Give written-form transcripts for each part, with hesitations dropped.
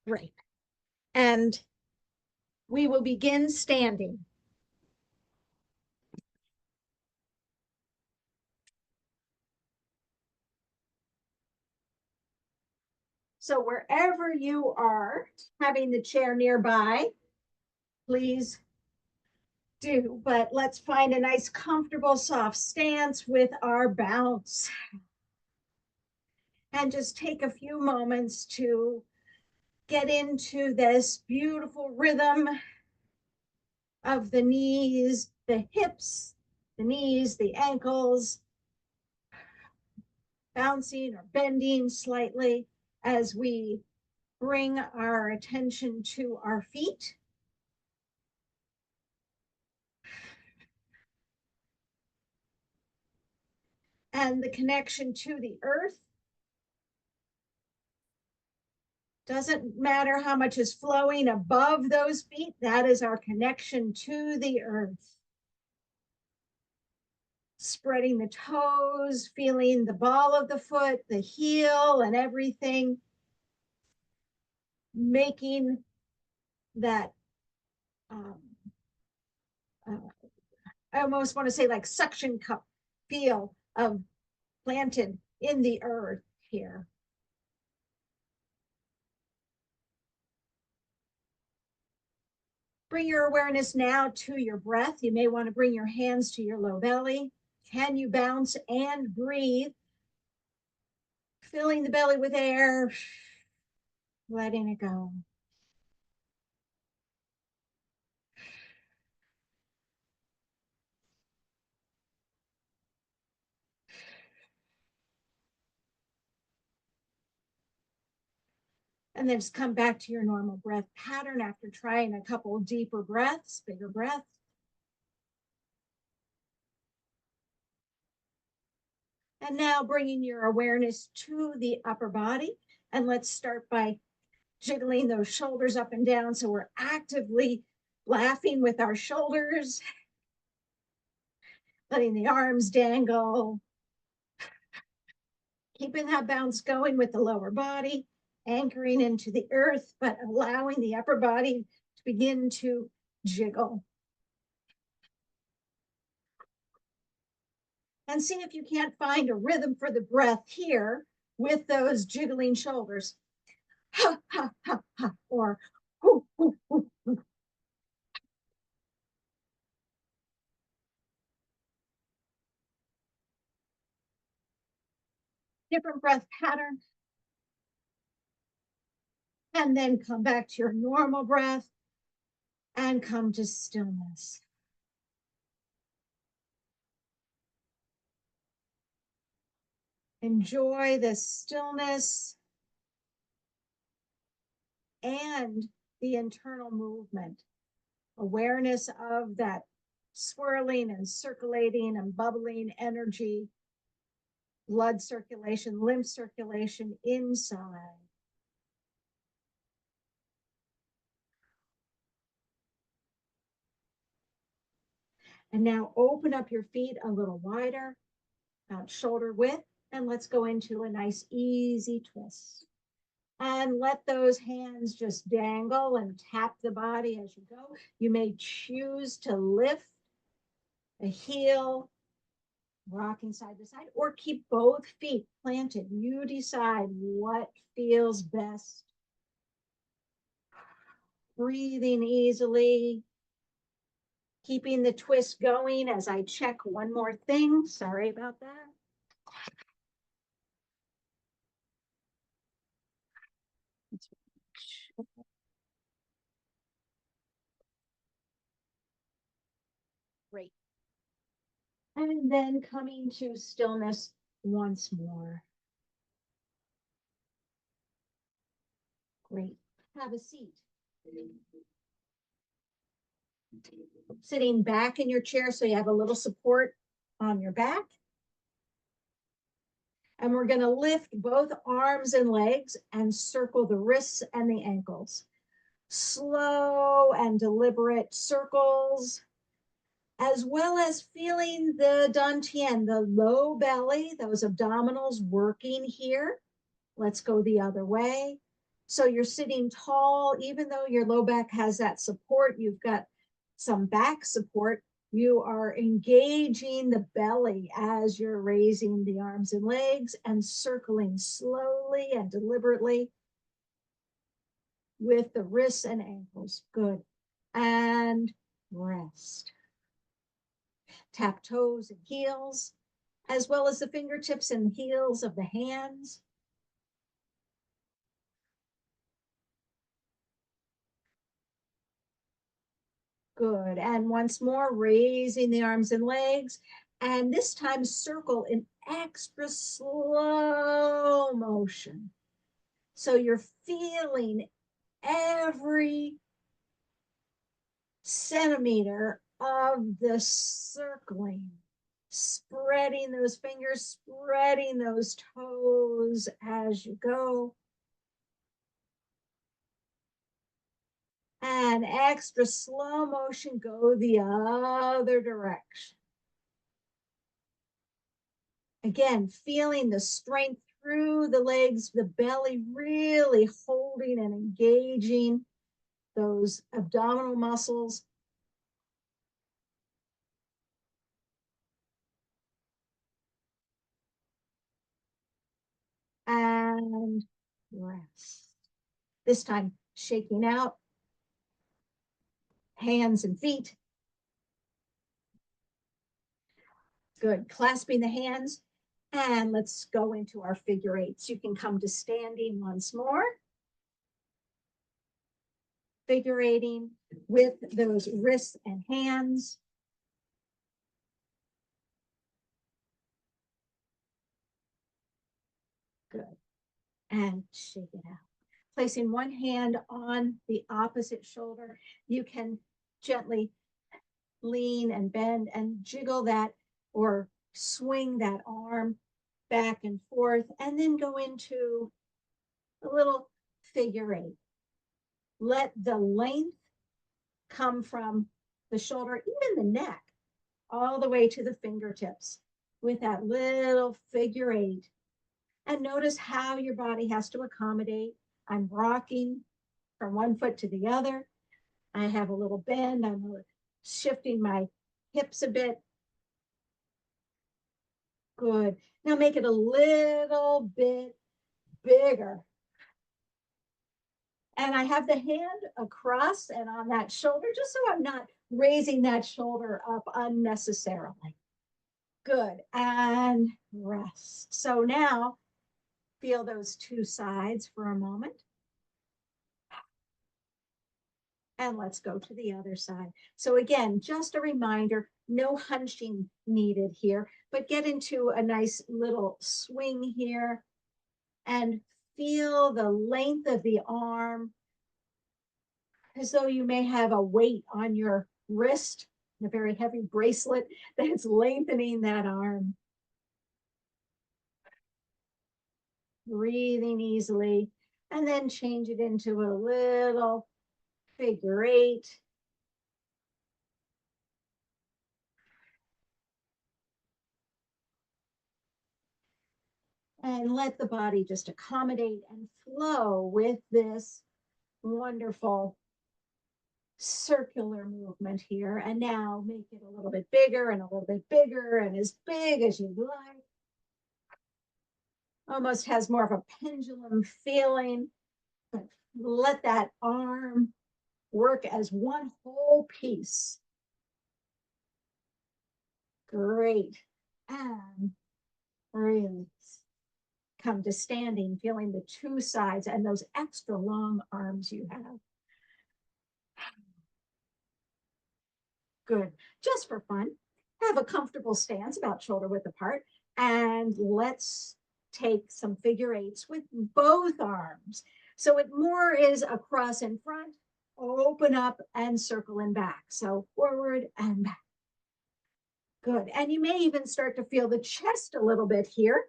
Great. And we will begin standing. So wherever you are, having the chair nearby, please do. But let's find a nice, comfortable, soft stance with our bounce. And just take a few moments to get into this beautiful rhythm of the knees, the hips, the knees, the ankles, bouncing or bending slightly as we bring our attention to our feet. And the connection to the earth. Doesn't matter how much is flowing above those feet, that is our connection to the earth. Spreading the toes, feeling the ball of the foot, the heel, and everything. Making that, I almost want to say like suction cup feel of planted in the earth here. Bring your awareness now to your breath. You may want to bring your hands to your low belly. Can you bounce and breathe? Filling the belly with air, letting it go. And then just come back to your normal breath pattern after trying a couple deeper breaths, bigger breaths. And now bringing your awareness to the upper body. And let's start by jiggling those shoulders up and down. So we're actively laughing with our shoulders, letting the arms dangle, keeping that bounce going with the lower body, anchoring into the earth, but allowing the upper body to begin to jiggle. And see if you can't find a rhythm for the breath here with those jiggling shoulders. Ha, ha, ha, ha, or hoo, hoo, hoo, hoo. Different breath pattern. And then come back to your normal breath and come to stillness. Enjoy the stillness and the internal movement. Awareness of that swirling and circulating and bubbling energy, blood circulation, lymph circulation inside. And now open up your feet a little wider, about shoulder width, and let's go into a nice easy twist. And let those hands just dangle and tap the body as you go. You may choose to lift the heel, rocking side to side, or keep both feet planted. You decide what feels best. Breathing easily, keeping the twist going as I check one more thing. Sorry about that. Great. And then coming to stillness once more. Great. Have a seat. Sitting back in your chair so you have a little support on your back. And we're going to lift both arms and legs and circle the wrists and the ankles. Slow and deliberate circles, as well as feeling the dantian, the low belly, those abdominals working here. Let's go the other way. So you're sitting tall, even though your low back has that support, you've got some back support. You are engaging the belly as you're raising the arms and legs and circling slowly and deliberately with the wrists and ankles. Good. And rest. Tap toes and heels, as well as the fingertips and heels of the hands. Good. And once more, raising the arms and legs. And this time, circle in extra slow motion. So you're feeling every centimeter of the circling, spreading those fingers, spreading those toes as you go. And extra slow motion, go the other direction. Again, feeling the strength through the legs, the belly really holding and engaging those abdominal muscles. And rest. This time, shaking out, hands and feet. Good. Clasping the hands. And let's go into our figure eights. You can come to standing once more. Figure eighting with those wrists and hands. Good. And shake it out. Placing one hand on the opposite shoulder, you can gently lean and bend and jiggle that or swing that arm back and forth, and then go into a little figure eight. Let the length come from the shoulder, even the neck, all the way to the fingertips with that little figure eight. And notice how your body has to accommodate. I'm rocking from one foot to the other. I have a little bend. I'm shifting my hips a bit. Good. Now make it a little bit bigger. And I have the hand across and on that shoulder, just so I'm not raising that shoulder up unnecessarily. Good. And rest. So now feel those two sides for a moment. And let's go to the other side. So again, just a reminder, no hunching needed here, but get into a nice little swing here and feel the length of the arm as though you may have a weight on your wrist, a very heavy bracelet that's lengthening that arm. Breathing easily, and then change it into a little figure eight. And let the body just accommodate and flow with this wonderful circular movement here. And now make it a little bit bigger and a little bit bigger and as big as you like. Almost has more of a pendulum feeling, but let that arm work as one whole piece. Great. And release. Come to standing, feeling the two sides and those extra long arms you have. Good. Just for fun, have a comfortable stance about shoulder width apart, and let's take some figure eights with both arms. So it more is across in front, open up and circle and back. So forward and back. Good. And you may even start to feel the chest a little bit here.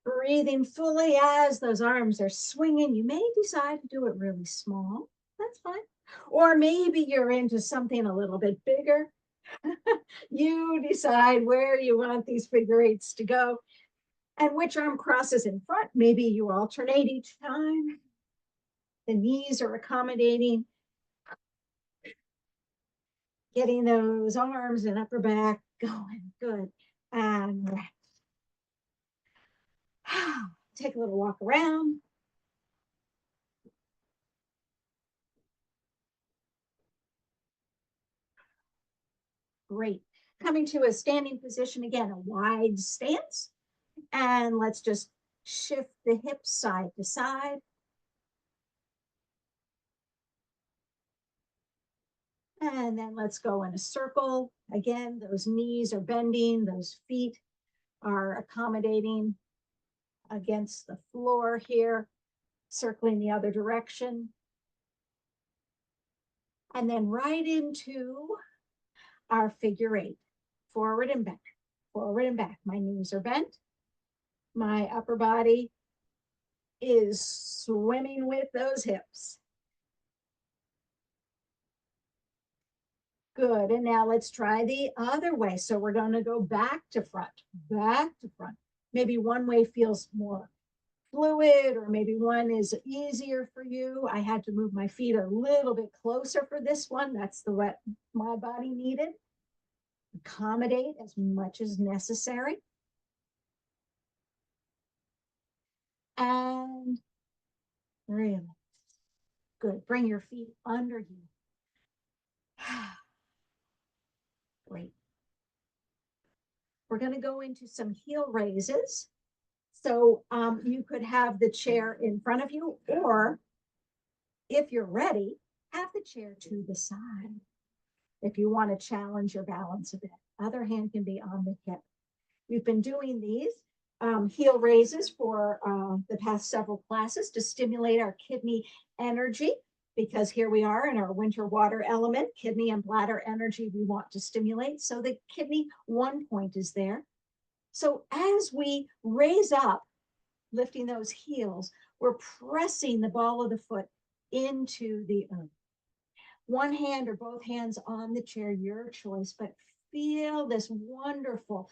Breathing fully as those arms are swinging. You may decide to do it really small. That's fine. Or maybe you're into something a little bit bigger. You decide where you want these figure eights to go and which arm crosses in front. Maybe you alternate each time. The knees are accommodating, getting those arms and upper back going. Good. And rest. Take a little walk around. Great. Coming to a standing position again, a wide stance. And let's just shift the hips side to side. And then let's go in a circle. Again, those knees are bending, those feet are accommodating against the floor here, circling the other direction. And then right into our figure eight, forward and back, forward and back. My knees are bent. My upper body is swimming with those hips. Good. And now let's try the other way. So we're going to go back to front, back to front. Maybe one way feels more fluid, or maybe one is easier for you. I had to move my feet a little bit closer for this one. That's the what my body needed. Accommodate as much as necessary. And really good. Bring your feet under you. Great. We're going to go into some heel raises. So you could have the chair in front of you, or if you're ready, have the chair to the side. If you want to challenge your balance a bit, other hand can be on the hip. We've been doing these heel raises for the past several classes to stimulate our kidney energy, because here we are in our winter water element, kidney and bladder energy we want to stimulate. So the kidney 1 point is there. So as we raise up, lifting those heels, we're pressing the ball of the foot into the earth. One hand or both hands on the chair, your choice, but feel this wonderful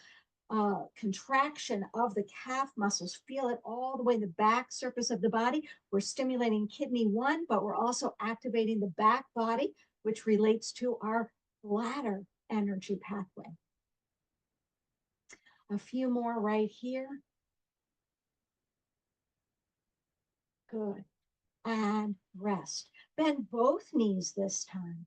contraction of the calf muscles. Feel it all the way the back surface of the body. We're stimulating kidney 1, but we're also activating the back body, which relates to our bladder energy pathway. A few more right here. Good. And rest. Bend both knees this time.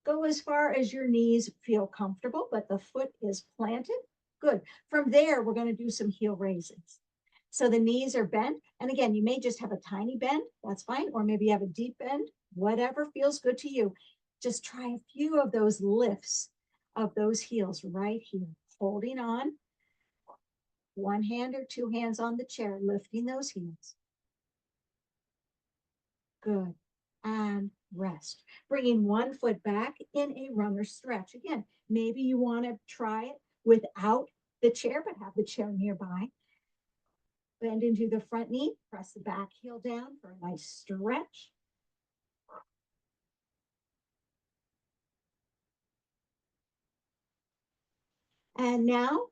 Go as far as your knees feel comfortable, but the foot is planted. Good. From there, we're going to do some heel raises. So the knees are bent. And again, you may just have a tiny bend. That's fine. Or maybe you have a deep bend. Whatever feels good to you. Just try a few of those lifts of those heels right here. Holding on. One hand or two hands on the chair, lifting those heels. Good. And rest. Bringing one foot back in a runner stretch. Again, maybe you want to try it without the chair, but have the chair nearby. Bend into the front knee. Press the back heel down for a nice stretch. And now,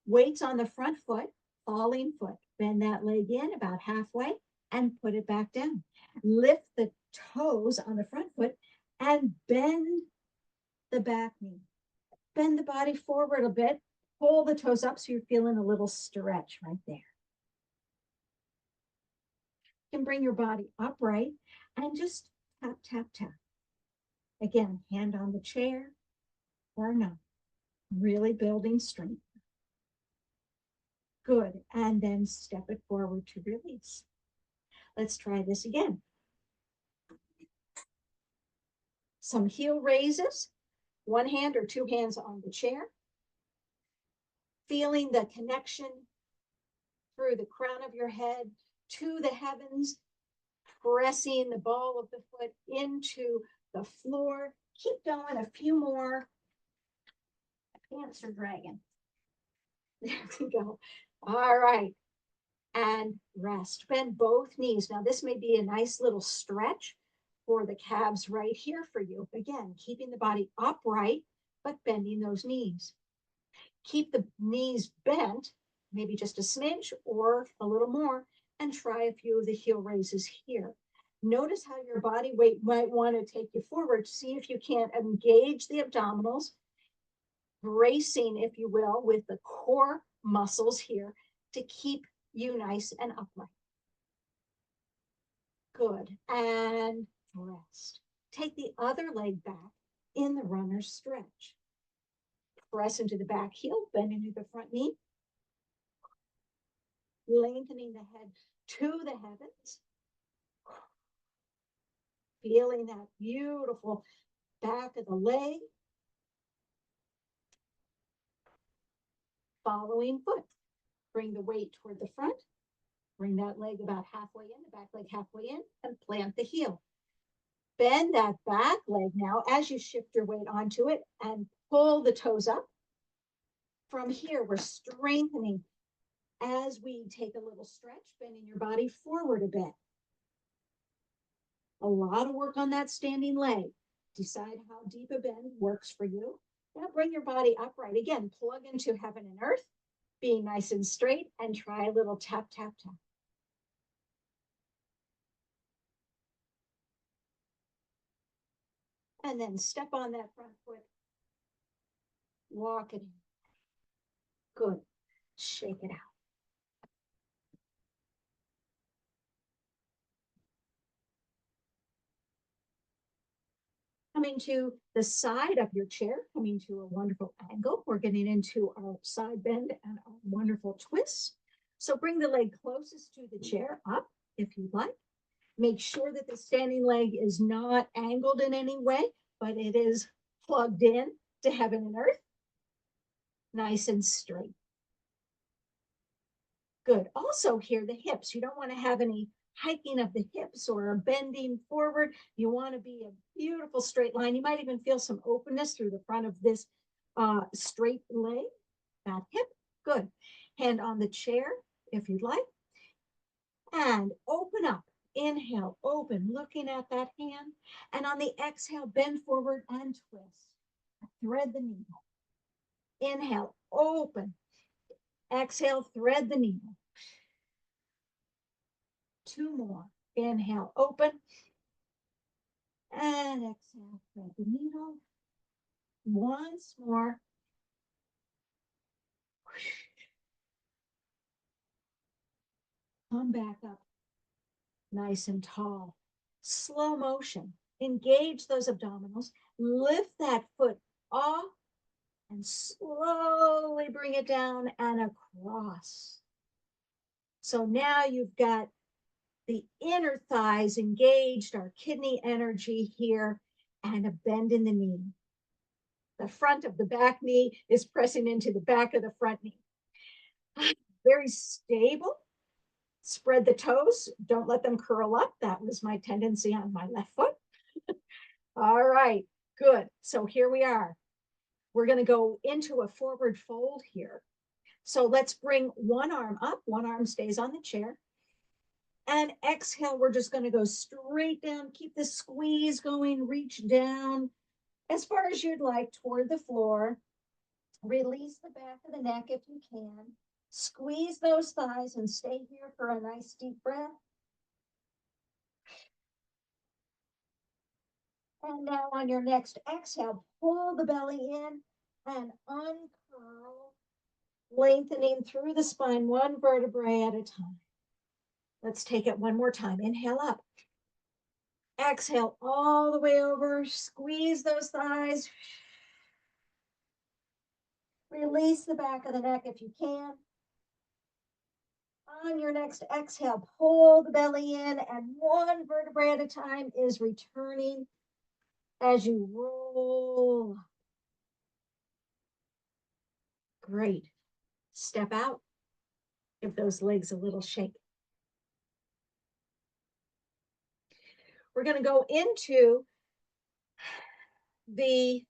weights on the front foot, falling foot. Bend that leg in about halfway and put it back down. Lift the toes on the front foot and bend the back knee. Bend the body forward a bit. Pull the toes up so you're feeling a little stretch right there. You can bring your body upright and just tap, tap, tap. Again, hand on the chair or no. Really building strength. Good. And then step it forward to release. Let's try this again. Some heel raises. One hand or two hands on the chair. Feeling the connection through the crown of your head to the heavens, pressing the ball of the foot into the floor. Keep going, a few more. Cancer dragon. There we go. All right. And rest. Bend both knees. Now, this may be a nice little stretch for the calves right here for you. Again, keeping the body upright, but bending those knees. Keep the knees bent, maybe just a smidge or a little more, and try a few of the heel raises here. Notice how your body weight might want to take you forward. See if you can't engage the abdominals, bracing, if you will, with the core muscles here to keep you nice and upright. Good. And rest. Take the other leg back in the runner's stretch. Press into the back heel, bend into the front knee, lengthening the head to the heavens. Feeling that beautiful back of the leg. Following foot. Bring the weight toward the front. Bring that leg about halfway in, the back leg halfway in, and plant the heel. Bend that back leg now as you shift your weight onto it and pull the toes up. From here, we're strengthening as we take a little stretch, bending your body forward a bit. A lot of work on that standing leg. Decide how deep a bend works for you. Now bring your body upright. Again, plug into heaven and earth, being nice and straight, and try a little tap, tap, tap. And then step on that front foot. Walk it in. Good. Shake it out. Coming to the side of your chair, coming to a wonderful angle. We're getting into our side bend and our wonderful twist. So bring the leg closest to the chair up if you'd like. Make sure that the standing leg is not angled in any way, but it is plugged in to heaven and earth. Nice and straight. Good. Also here, the hips. You don't want to have any hiking of the hips or bending forward. You want to be a beautiful straight line. You might even feel some openness through the front of this straight leg, that hip. Good. Hand on the chair if you'd like. And open up. Inhale, open, looking at that hand. And on the exhale, bend forward and twist. Thread the needle. Inhale, open. Exhale, thread the needle. 2 more. Inhale, open. And exhale, thread the needle. Once more. Come back up. Nice and tall. Slow motion. Engage those abdominals. Lift that foot off and slowly bring it down and across. So now you've got the inner thighs engaged, our kidney energy here, and a bend in the knee. The front of the back knee is pressing into the back of the front knee. Very stable. Spread the toes. Don't let them curl up. That was my tendency on my left foot. All right, good. So here we are. We're going to go into a forward fold here. So let's bring one arm up. One arm stays on the chair. And exhale, we're just going to go straight down. Keep the squeeze going. Reach down as far as you'd like toward the floor. Release the back of the neck if you can. Squeeze those thighs and stay here for a nice deep breath. And now on your next exhale, pull the belly in and uncurl, lengthening through the spine, one vertebrae at a time. Let's take it one more time. Inhale up. Exhale all the way over. Squeeze those thighs. Release the back of the neck if you can. On your next exhale, pull the belly in, and one vertebrae at a time is returning as you roll. Great. Step out. Give those legs a little shake. We're going to go into the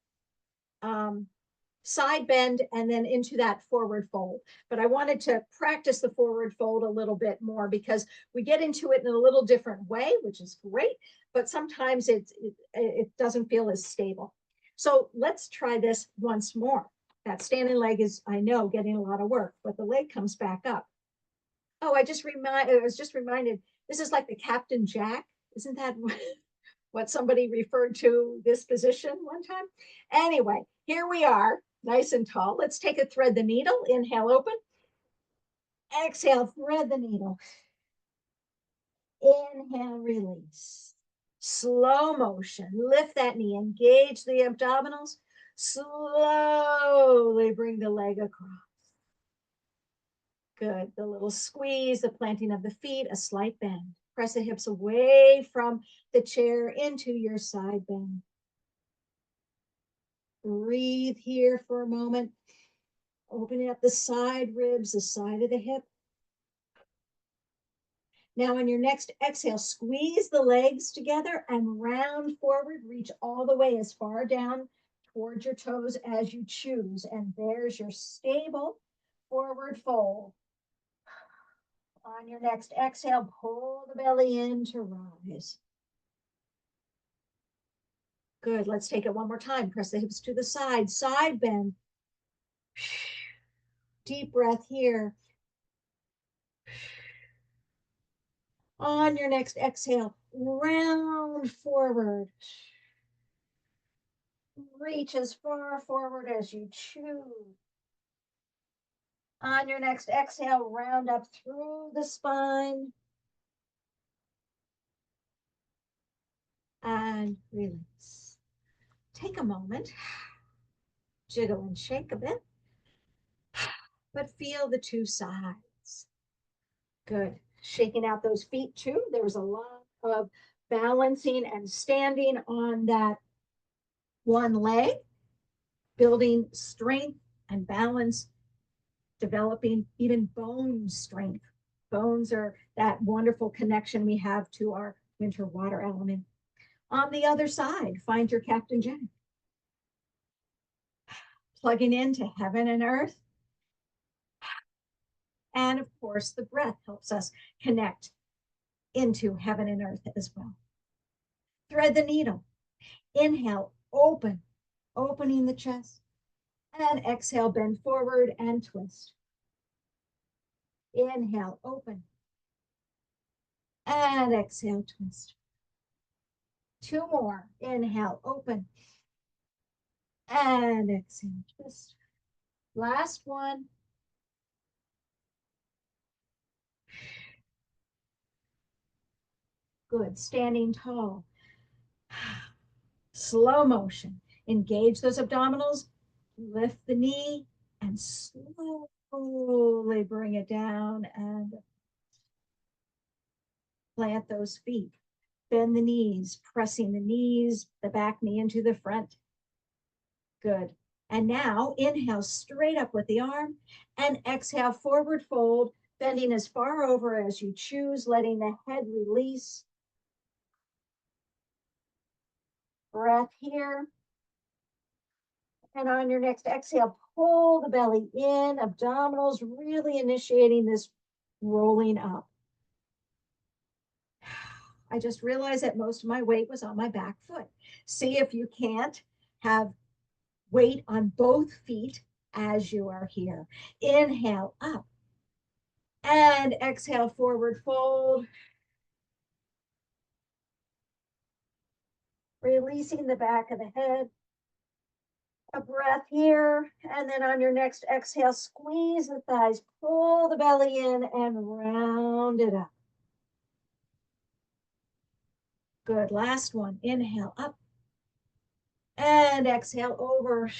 side bend and then into that forward fold. But I wanted to practice the forward fold a little bit more because we get into it in a little different way, which is great, but sometimes it doesn't feel as stable. So let's try this once more. That standing leg is, I know, getting a lot of work, but the leg comes back up. Oh, I was just reminded, this is like the Captain Jack Isn't that what somebody referred to this position one time? Anyway, here we are, nice and tall. Let's take a thread the needle. Inhale, open. Exhale, thread the needle. Inhale, release. Slow motion. Lift that knee. Engage the abdominals. Slowly bring the leg across. Good. The little squeeze, the planting of the feet, a slight bend. Press the hips away from the chair into your side bend. Breathe here for a moment. Opening up the side ribs, the side of the hip. Now on your next exhale, squeeze the legs together and round forward. Reach all the way as far down towards your toes as you choose. And there's your stable forward fold. On your next exhale, pull the belly in to rise. Good. Let's take it one more time. Press the hips to the side bend. Deep breath here. On your next exhale, round forward. Reach as far forward as you choose. On your next exhale, round up through the spine. And release. Take a moment. Jiggle and shake a bit. But feel the two sides. Good. Shaking out those feet too. There was a lot of balancing and standing on that one leg, building strength and balance, developing even bone strength. Bones are that wonderful connection we have to our winter water element. On the other side, find your Captain Jack. Plugging into heaven and earth. And of course, the breath helps us connect into heaven and earth as well. Thread the needle. Inhale, open, opening the chest. And exhale, bend forward and twist. Inhale, open. And exhale, twist. Two more. Inhale, open. And exhale, twist. Last one. Good. Standing tall. Slow motion. Engage those abdominals. Lift the knee and slowly bring it down and plant those feet. Bend the knees, pressing the knees, the back knee into the front. Good. And now inhale straight up with the arm and exhale forward fold, bending as far over as you choose, letting the head release. Breath here. And on your next exhale, pull the belly in, abdominals, really initiating this rolling up. I just realized that most of my weight was on my back foot. See if you can't have weight on both feet as you are here. Inhale up and exhale forward fold. Releasing the back of the head. A breath here, and then on your next exhale, squeeze the thighs, pull the belly in and round it up. Good, last one. Inhale up and exhale over.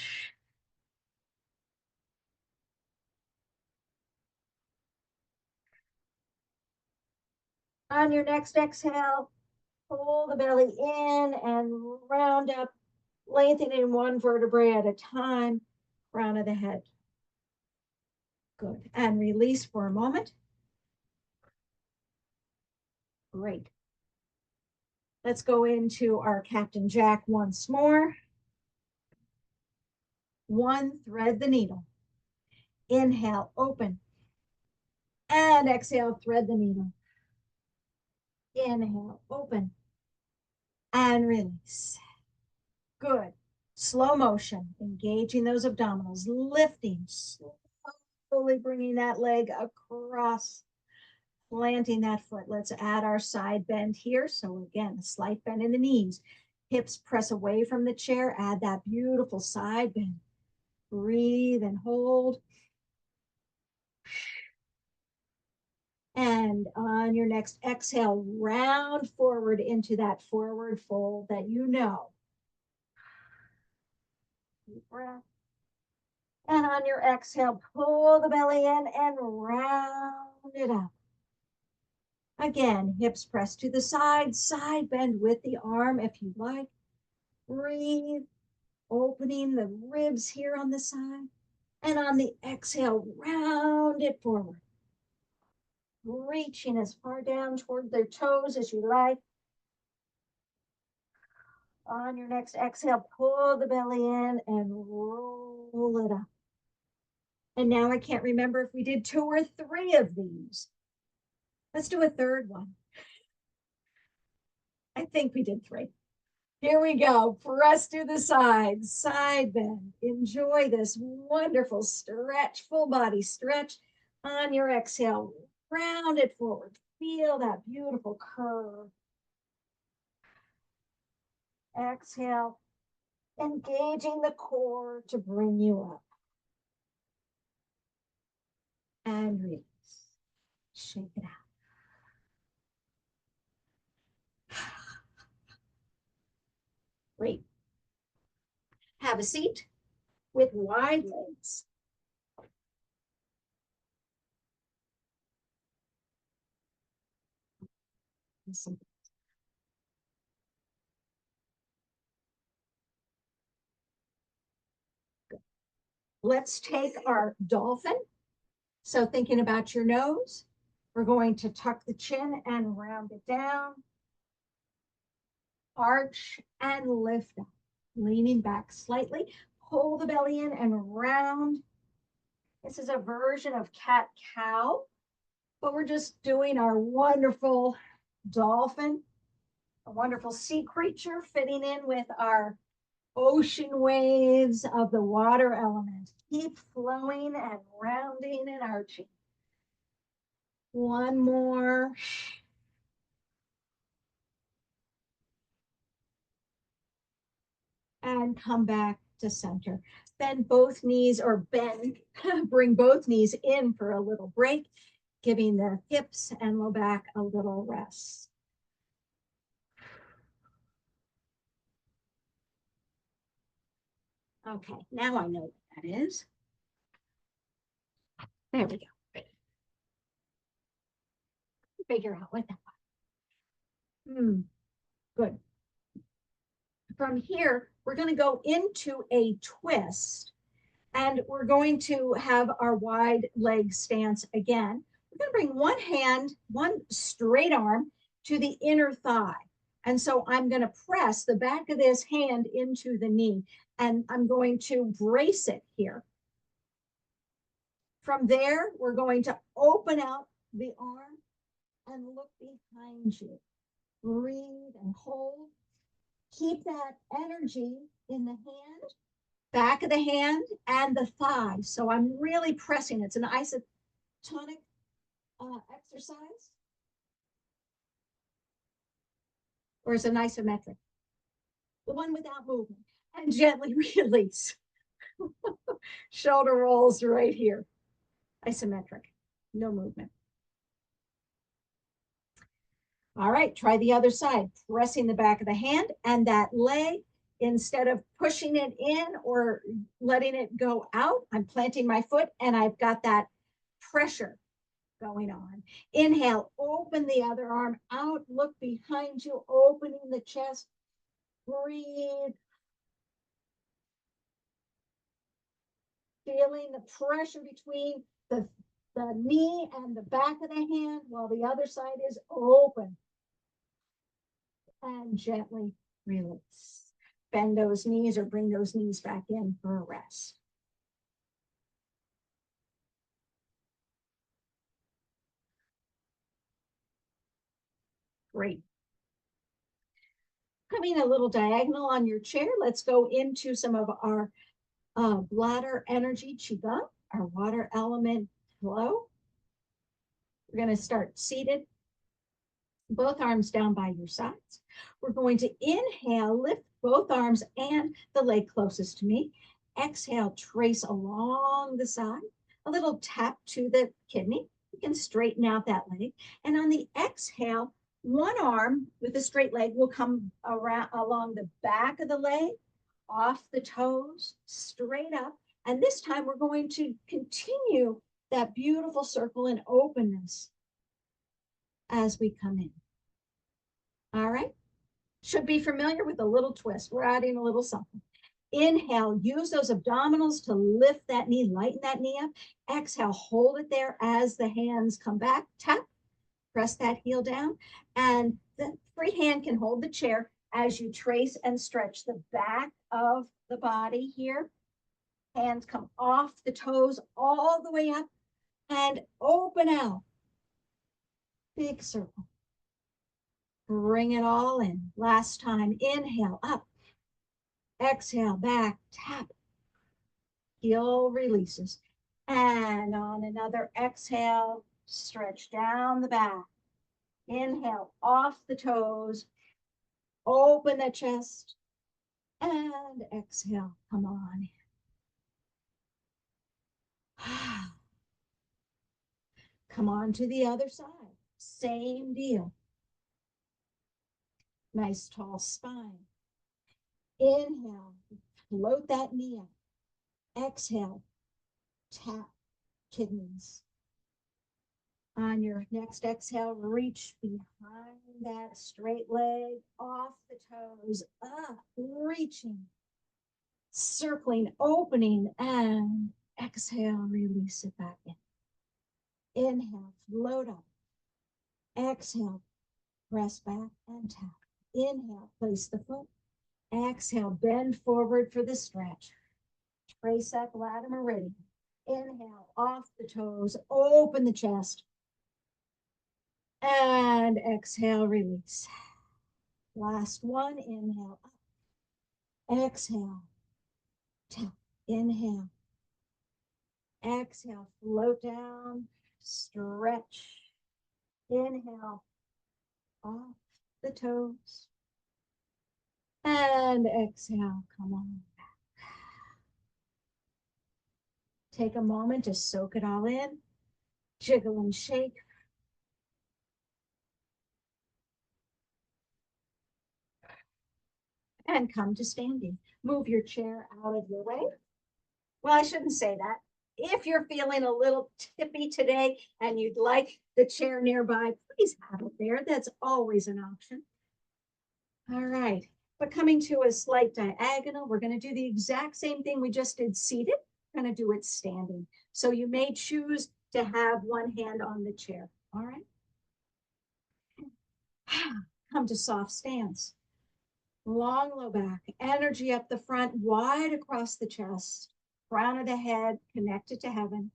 On your next exhale, pull the belly in and round up, lengthening one vertebrae at a time, crown of the head. Good, and release for a moment. Great. Let's go into our Captain Jack once more. One, thread the needle. Inhale, open. And exhale, thread the needle. Inhale, open. And release. Good. Slow motion, engaging those abdominals, lifting, slowly bringing that leg across. planting that foot. Let's add our side bend here. So again, a slight bend in the knees. Hips press away from the chair. Add that beautiful side bend. Breathe and hold. And on your next exhale, round forward into that forward fold that you know. Deep breath. And on your exhale, pull the belly in and round it up. Again, hips press to the side bend with the arm if you like. Breathe, opening the ribs here on the side. And on the exhale, round it forward. Reaching as far down toward their toes as you like. On your next exhale, pull the belly in and roll it up. And now I can't remember if we did 2 or 3 of these. Let's do a third one. I think we did 3. Here we go. Press to the side bend. Enjoy this wonderful stretch, full body stretch. On your exhale, round it forward. Feel that beautiful curve. Exhale, engaging the core to bring you up. And release. Shake it out. Great. Have a seat with wide legs. Let's take our dolphin. So thinking about your nose, we're going to tuck the chin and round it down. Arch and lift up, leaning back slightly. Pull the belly in and round. This is a version of cat-cow, but we're just doing our wonderful dolphin, a wonderful sea creature fitting in with our ocean waves of the water element. Keep flowing and rounding and arching. One more. And come back to center. Bend both knees or bring both knees in for a little break, giving the hips and low back a little rest. Okay, now I know what that is. There we go. Figure out what that was. Good. From here, we're going to go into a twist, and we're going to have our wide leg stance again. We're going to bring one hand, one straight arm to the inner thigh. And so I'm going to press the back of this hand into the knee, and I'm going to brace it here. From there, we're going to open out the arm and look behind you. Breathe and hold. Keep that energy in the hand, back of the hand, and the thigh. So I'm really pressing. It's an isotonic exercise. Or is it an isometric? The one without movement. And gently release. Shoulder rolls right here. Isometric. No movement. All right, try the other side. Pressing the back of the hand and that leg. Instead of pushing it in or letting it go out, I'm planting my foot and I've got that pressure going on. Inhale, open the other arm out, look behind you, opening the chest. Breathe. Feeling the pressure between the knee and the back of the hand while the other side is open. And gently release. Bend those knees or bring those knees back in for a rest. Great. Coming a little diagonal on your chair, let's go into some of our bladder energy qigong, our water element flow. We're going to start seated, both arms down by your sides. We're going to inhale, lift both arms and the leg closest to me. Exhale, trace along the side, a little tap to the kidney. You can straighten out that leg. And on the exhale, one arm with a straight leg will come around along the back of the leg, off the toes, straight up. And this time we're going to continue that beautiful circle and openness as we come in. All right. Should be familiar with a little twist. We're adding a little something. Inhale, use those abdominals to lift that knee, lighten that knee up. Exhale, hold it there as the hands come back. Tap, press that heel down. And the free hand can hold the chair as you trace and stretch the back of the body here. Hands come off the toes all the way up and open out. Big circle. Bring it all in. Last time, inhale, up. Exhale, back, tap. Heel releases. And on another exhale, stretch down the back. Inhale, off the toes. Open the chest. And exhale, come on. Come on to the other side. Same deal. Nice tall spine. Inhale, float that knee up. Exhale, tap kidneys. On your next exhale, reach behind that straight leg, off the toes, up, reaching, circling, opening, and exhale, release it back in. Inhale, float up. Exhale, press back and tap. Inhale, place the foot. Exhale, bend forward for the stretch. Trace that bladder meridian. Inhale, off the toes, open the chest. And exhale, release. Last one, inhale up. Exhale, tap. Inhale. Exhale, float down, stretch. Inhale, off the toes. And exhale, come on back. Take a moment to soak it all in. Jiggle and shake. And come to standing. Move your chair out of your way. Well, I shouldn't say that. If you're feeling a little tippy today and you'd like the chair nearby, please have it there. That's always an option. All right. But coming to a slight diagonal, we're going to do the exact same thing we just did seated. We're going to do it standing. So you may choose to have one hand on the chair. All right. Come to soft stance. Long low back, energy up the front, wide across the chest, crown of the head connected to heaven,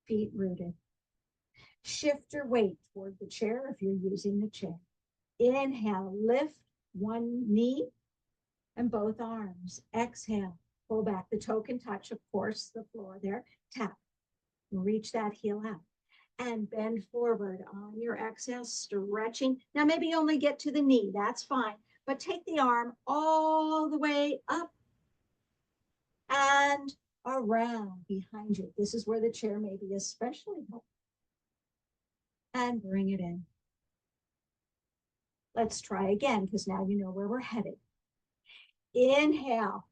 feet rooted. Shift your weight toward the chair if you're using the chair. Inhale, lift one knee and both arms. Exhale, pull back. The toe can touch, of course, the floor there. Tap. Reach that heel out. And bend forward on your exhale, stretching. Now, maybe you only get to the knee. That's fine. But take the arm all the way up and around behind you. This is where the chair may be especially helpful. And bring it in. Let's try again, because now you know where we're headed. Inhale.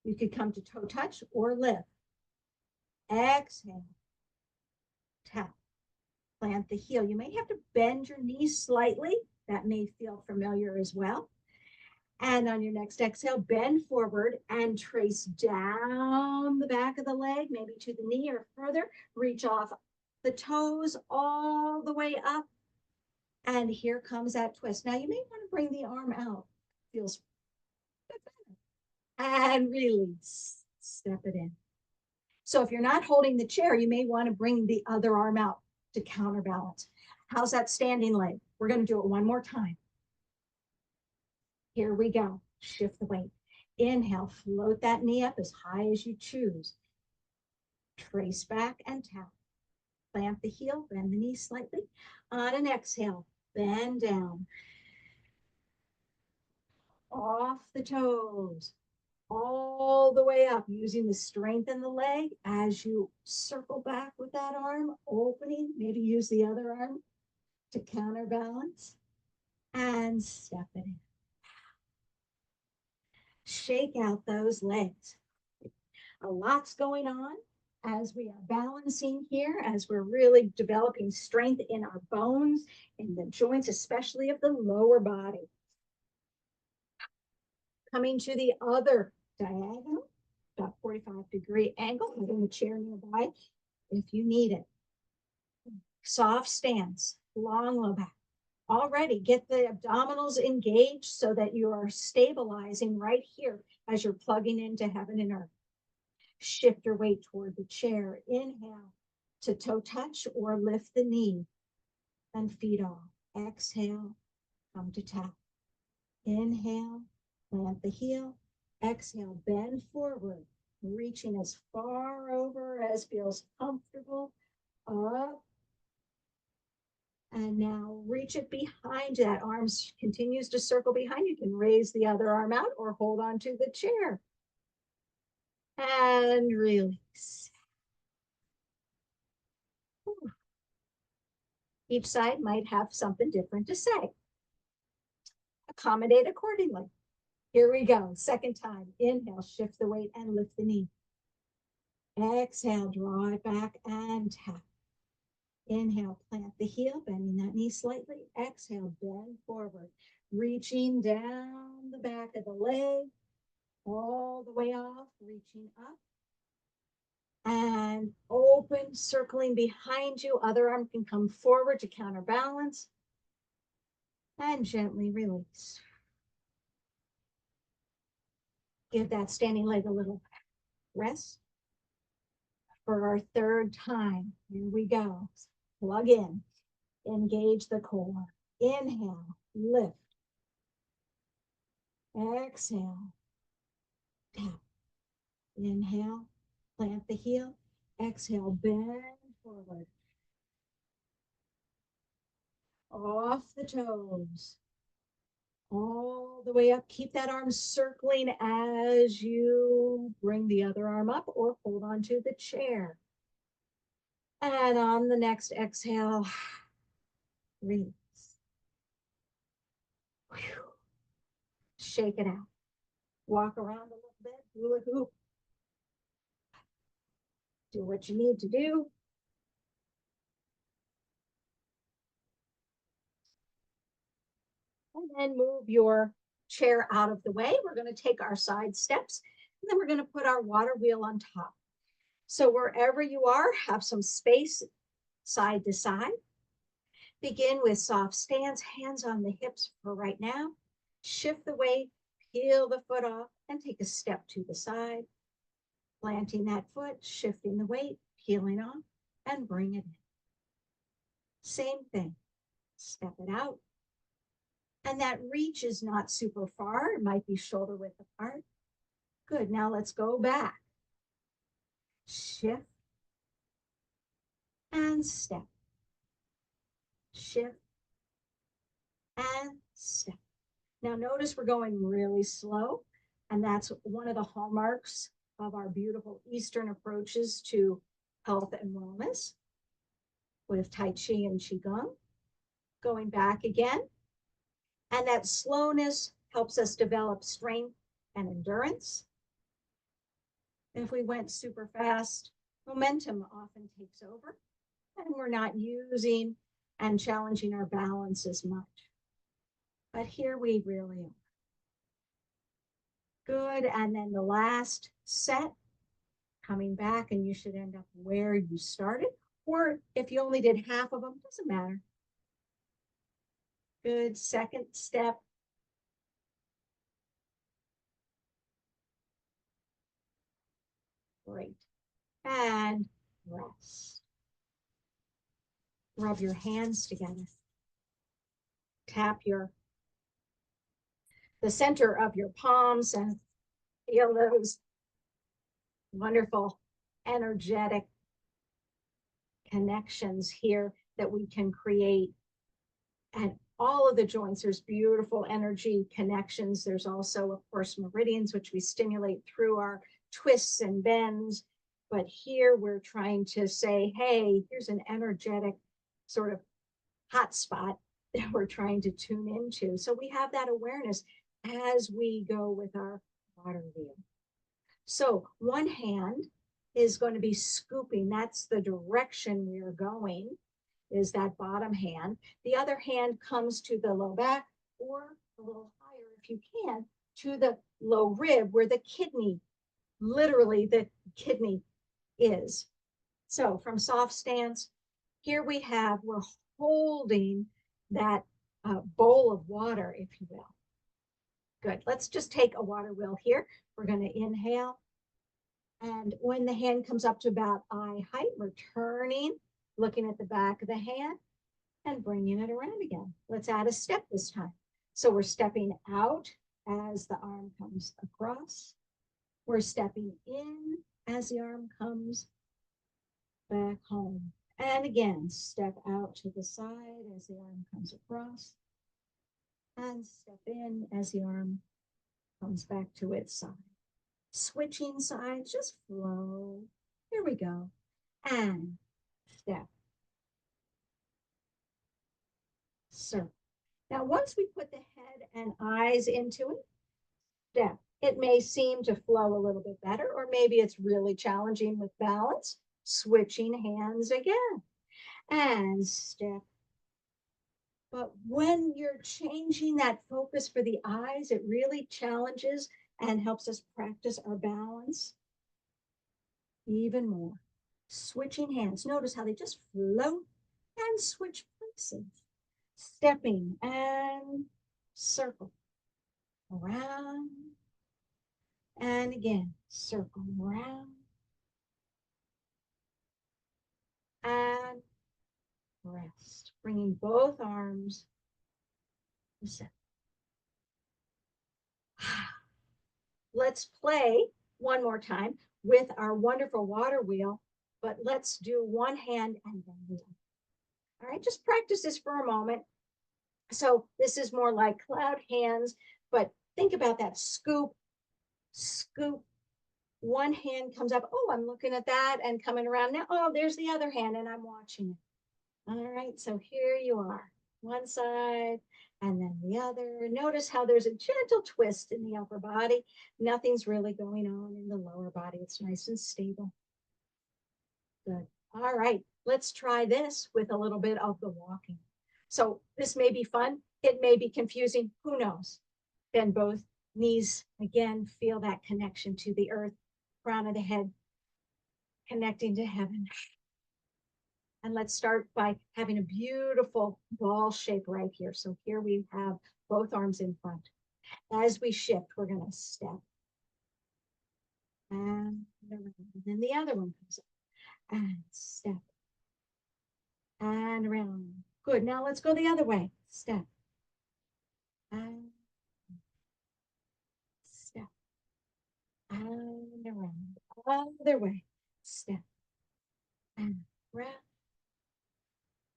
You could come to toe touch or lift. Exhale. Tap. Plant the heel. You may have to bend your knees slightly. That may feel familiar as well. And on your next exhale, bend forward and trace down the back of the leg, maybe to the knee or further. Reach off the toes all the way up. And here comes that twist. Now you may want to bring the arm out. Feels better. And release. Step it in. So if you're not holding the chair, you may want to bring the other arm out to counterbalance. How's that standing leg? We're going to do it one more time. Here we go. Shift the weight. Inhale, float that knee up as high as you choose. Trace back and tap. Plant the heel, bend the knee slightly. On an exhale, bend down. Off the toes, all the way up, using the strength in the leg as you circle back with that arm, opening, maybe use the other arm to counterbalance, and step it in. Shake out those legs. A lot's going on as we are balancing here, as we're really developing strength in our bones, in the joints, especially of the lower body. Coming to the other diagonal, about 45-degree angle, having a chair nearby if you need it. Soft stance, long low back. Already get the abdominals engaged so that you are stabilizing right here as you're plugging into heaven and earth. Shift your weight toward the chair. Inhale to toe touch or lift the knee and feet off. Exhale, come to tap. Inhale, plant the heel. Exhale, bend forward, reaching as far over as feels comfortable. Up. And now reach it behind you. That arm continues to circle behind. You can raise the other arm out or hold on to the chair. And release. Each side might have something different to say. Accommodate accordingly. Here we go. Second time. Inhale, shift the weight and lift the knee. Exhale, draw it back and tap. Inhale, plant the heel, bending that knee slightly. Exhale, bend forward, reaching down the back of the leg, all the way off, reaching up. And open, circling behind you. Other arm can come forward to counterbalance. And gently release. Give that standing leg a little rest. For our third time, here we go. Plug in, engage the core. Inhale, lift. Exhale, tap. Inhale, plant the heel. Exhale, bend forward. Off the toes. All the way up. Keep that arm circling as you bring the other arm up or hold on to the chair. And on the next exhale, release. Whew. Shake it out. Walk around a little bit, hula hoop. Do what you need to do. And then move your chair out of the way. We're going to take our side steps, and then we're going to put our water wheel on top. So wherever you are, have some space side to side. Begin with soft stance, hands on the hips for right now. Shift the weight, peel the foot off, and take a step to the side. Planting that foot, shifting the weight, peeling off, and bring it in. Same thing. Step it out. And that reach is not super far. It might be shoulder width apart. Good. Now let's go back. Shift and step. Shift and step. Now notice we're going really slow, and that's one of the hallmarks of our beautiful Eastern approaches to health and wellness with Tai Chi and Qigong. Going back again. And that slowness helps us develop strength and endurance. If we went super fast, momentum often takes over, and we're not using and challenging our balance as much. But here we really are. Good. And then the last set, coming back, and you should end up where you started. Or if you only did half of them, doesn't matter. Good. Second step. Great. And rest. Rub your hands together. Tap the center of your palms and feel those wonderful, energetic connections here that we can create. And all of the joints, there's beautiful energy connections. There's also, of course, meridians, which we stimulate through our twists and bends. But here we're trying to say, hey, here's an energetic sort of hot spot that we're trying to tune into. So we have that awareness as we go with our water wheel. So one hand is going to be scooping. That's the direction we're going, is that bottom hand. The other hand comes to the low back, or a little higher if you can, to the low rib where the kidney, literally the kidney is. So from soft stance, here we're holding that bowl of water, if you will. Good. Let's just take a water wheel here. We're going to inhale. And when the hand comes up to about eye height, we're turning, looking at the back of the hand and bringing it around again. Let's add a step this time. So we're stepping out as the arm comes across. We're stepping in as the arm comes back home. And again, step out to the side as the arm comes across. And step in as the arm comes back to its side. Switching sides, just flow. Here we go. And step. Circle. Now, once we put the head and eyes into it, step. It may seem to flow a little bit better, or maybe it's really challenging with balance. Switching hands again. And step. But when you're changing that focus for the eyes, it really challenges and helps us practice our balance even more. Switching hands. Notice how they just float and switch places. Stepping and circle. Around. And again, circle around. And rest. Bringing both arms to center. Let's play one more time with our wonderful water wheel, but let's do one hand and then the other. All right, just practice this for a moment. So this is more like cloud hands, but think about that scoop, scoop. One hand comes up. Oh, I'm looking at that and coming around now. Oh, there's the other hand and I'm watching it. All right, so here you are, one side and then the other. Notice how there's a gentle twist in the upper body. Nothing's really going on in the lower body. It's nice and stable. Good. All right, let's try this with a little bit of the walking. So this may be fun. It may be confusing. Who knows? Bend both knees. Again, feel that connection to the earth, crown of the head, connecting to heaven. And let's start by having a beautiful ball shape right here. So here we have both arms in front. As we shift, we're going to step. And then the other one comes up. And step. And around. Good. Now let's go the other way. Step. And step. And around. Other way. Step. And around.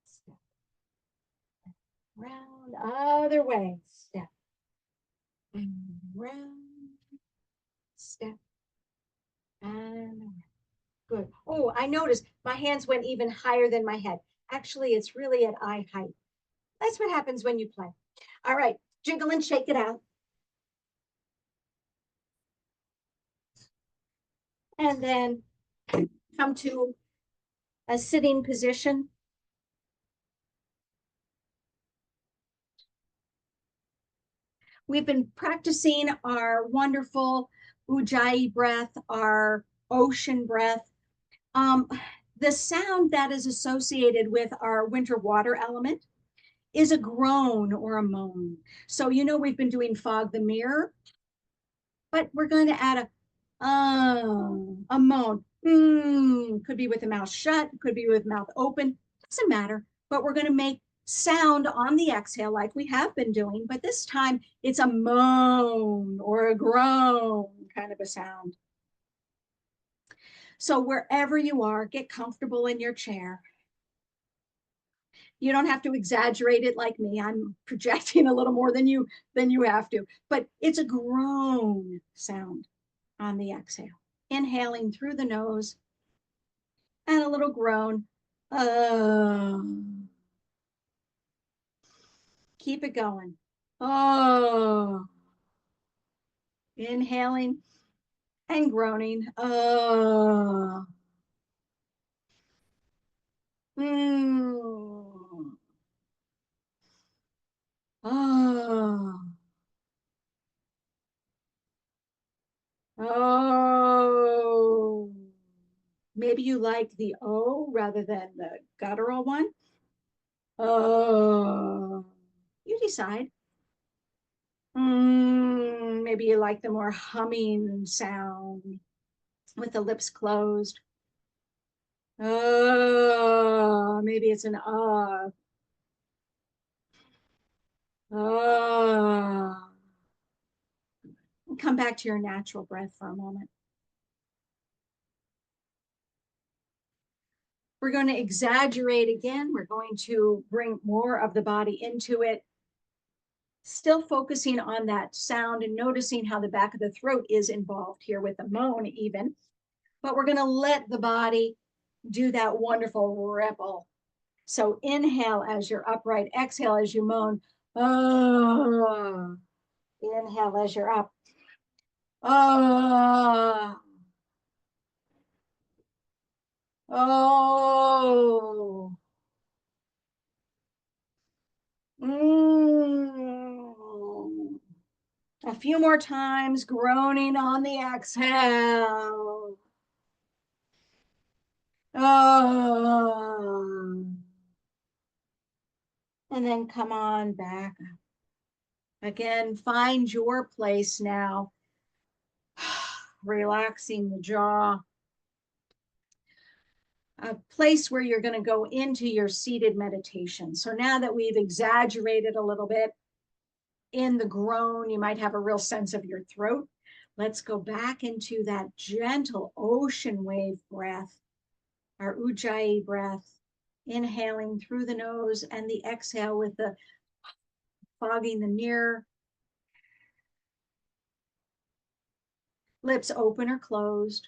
Step. Round, other way, step, and round, step, and around. Good. Oh, I noticed my hands went even higher than my head. Actually, it's really at eye height. That's what happens when you play. All right, jiggle and shake it out. And then come to a sitting position. We've been practicing our wonderful Ujjayi breath, our ocean breath. The sound that is associated with our winter water element is a groan or a moan. So, you know, we've been doing fog the mirror, but we're going to add a moan. Could be with the mouth shut, could be with mouth open, doesn't matter, but we're going to make sound on the exhale like we have been doing, but this time it's a moan or a groan kind of a sound. So wherever you are, get comfortable in your chair. You don't have to exaggerate it like me. I'm projecting a little more than you have to, but it's a groan sound on the exhale. Inhaling through the nose and a little groan. Keep it going. Oh. Inhaling and groaning. Oh. Mm. Oh. Oh. Maybe you like the O rather than the guttural one. Oh. You decide. Maybe you like the more humming sound with the lips closed. Oh, maybe it's an ah. Come back to your natural breath for a moment. We're going to exaggerate again. We're going to bring more of the body into it, still focusing on that sound and noticing how the back of the throat is involved here with the moan even. But we're going to let the body do that wonderful ripple. So inhale as you're upright, exhale as you moan. Oh. Inhale as you're up. Oh. Oh. Mm. A few more times, groaning on the exhale. Oh. And then come on back. Again, find your place now. Relaxing the jaw. A place where you're going to go into your seated meditation. So now that we've exaggerated a little bit in the groan, you might have a real sense of your throat. Let's go back into that gentle ocean wave breath, our Ujjayi breath, inhaling through the nose and the exhale with the fogging the near. Lips open or closed.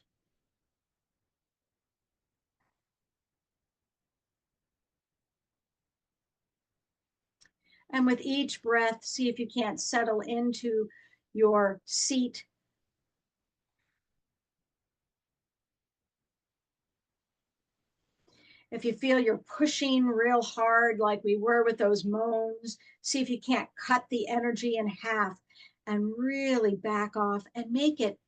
And with each breath, see if you can't settle into your seat. If you feel you're pushing real hard, like we were with those moans, see if you can't cut the energy in half and really back off and make it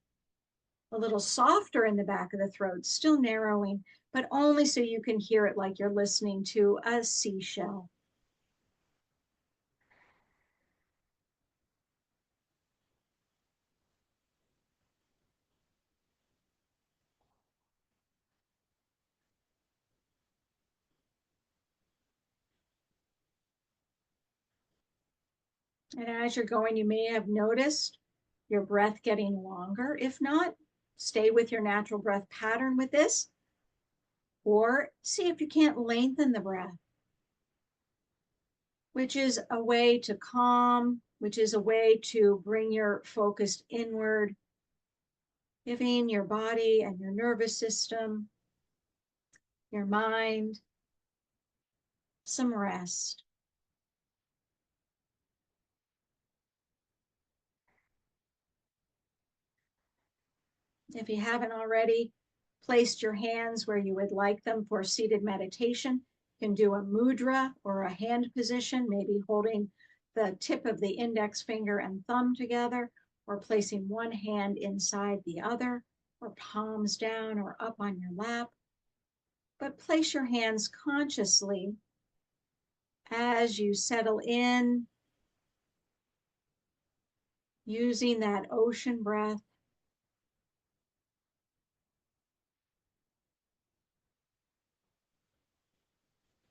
a little softer in the back of the throat, still narrowing, but only so you can hear it like you're listening to a seashell. And as you're going, you may have noticed your breath getting longer. If not, stay with your natural breath pattern with this, or see if you can't lengthen the breath, which is a way to calm, which is a way to bring your focus inward, giving your body and your nervous system, your mind, some rest. If you haven't already placed your hands where you would like them for seated meditation, you can do a mudra or a hand position, maybe holding the tip of the index finger and thumb together, or placing one hand inside the other, or palms down or up on your lap. But place your hands consciously as you settle in, using that ocean breath.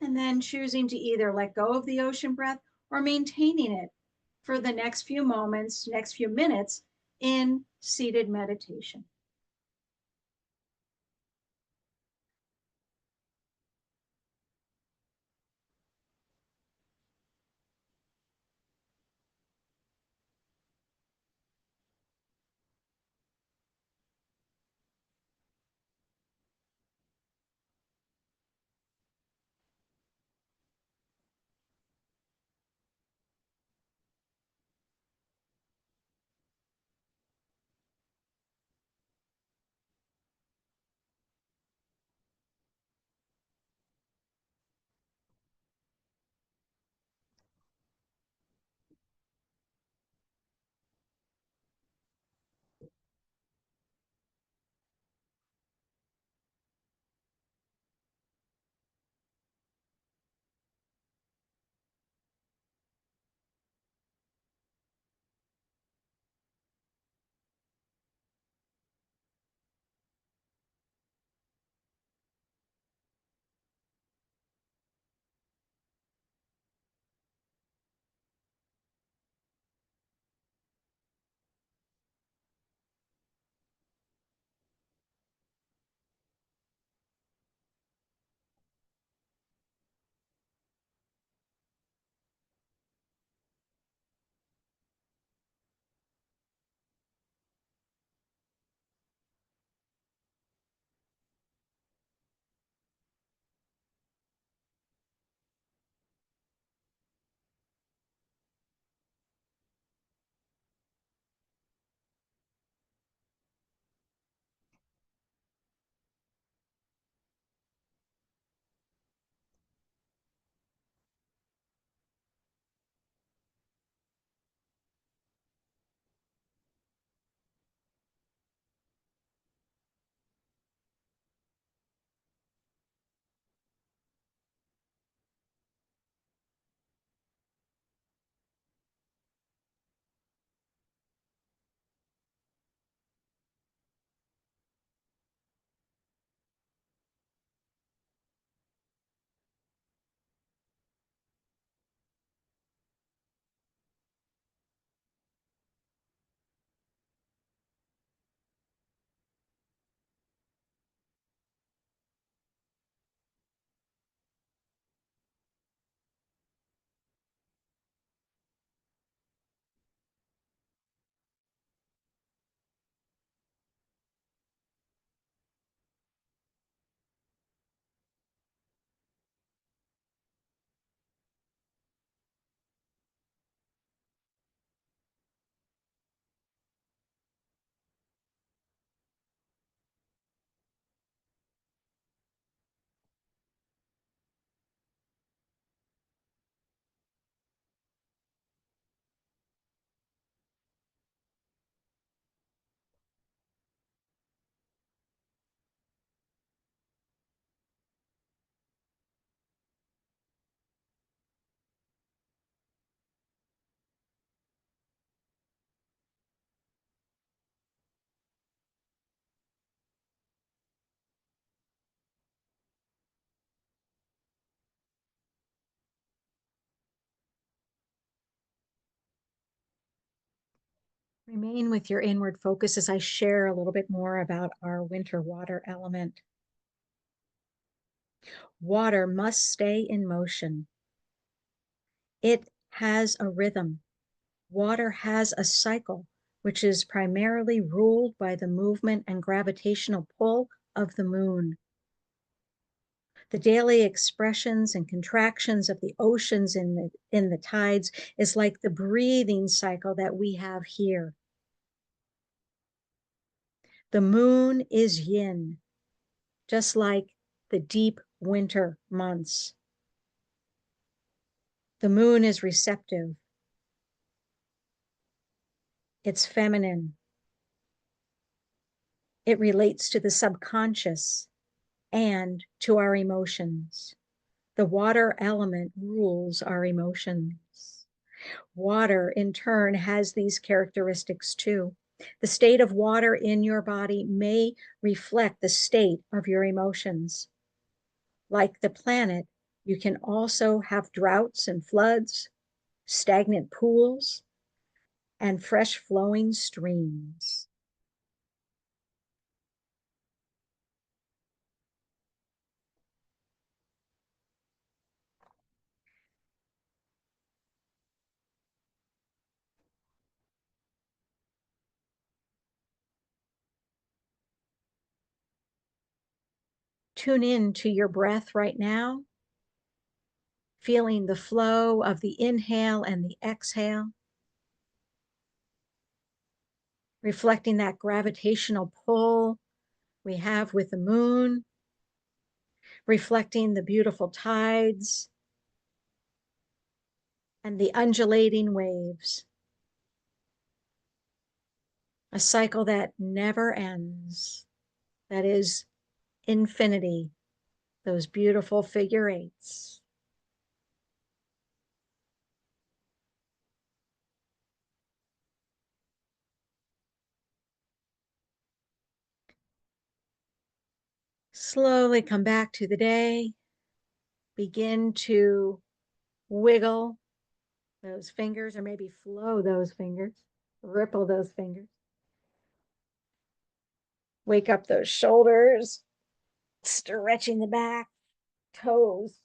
And then choosing to either let go of the ocean breath or maintaining it for the next few moments, next few minutes in seated meditation. Remain with your inward focus as I share a little bit more about our winter water element. Water must stay in motion. It has a rhythm. Water has a cycle, which is primarily ruled by the movement and gravitational pull of the moon. The daily expressions and contractions of the oceans in the tides is like the breathing cycle that we have here. The moon is yin, just like the deep winter months. The moon is receptive. It's feminine. It relates to the subconscious and to our emotions. The water element rules our emotions. Water, in turn, has these characteristics too. The state of water in your body may reflect the state of your emotions. Like the planet, you can also have droughts and floods, stagnant pools, and fresh flowing streams. Tune in to your breath right now, feeling the flow of the inhale and the exhale, reflecting that gravitational pull we have with the moon, reflecting the beautiful tides and the undulating waves. A cycle that never ends, that is infinity, those beautiful figure eights. Slowly come back to the day. Begin to wiggle those fingers, or maybe flow those fingers, ripple those fingers. Wake up those shoulders, stretching the back, toes.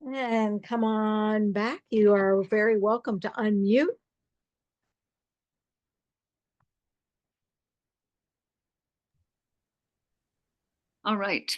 And come on back. You are very welcome to unmute. All right.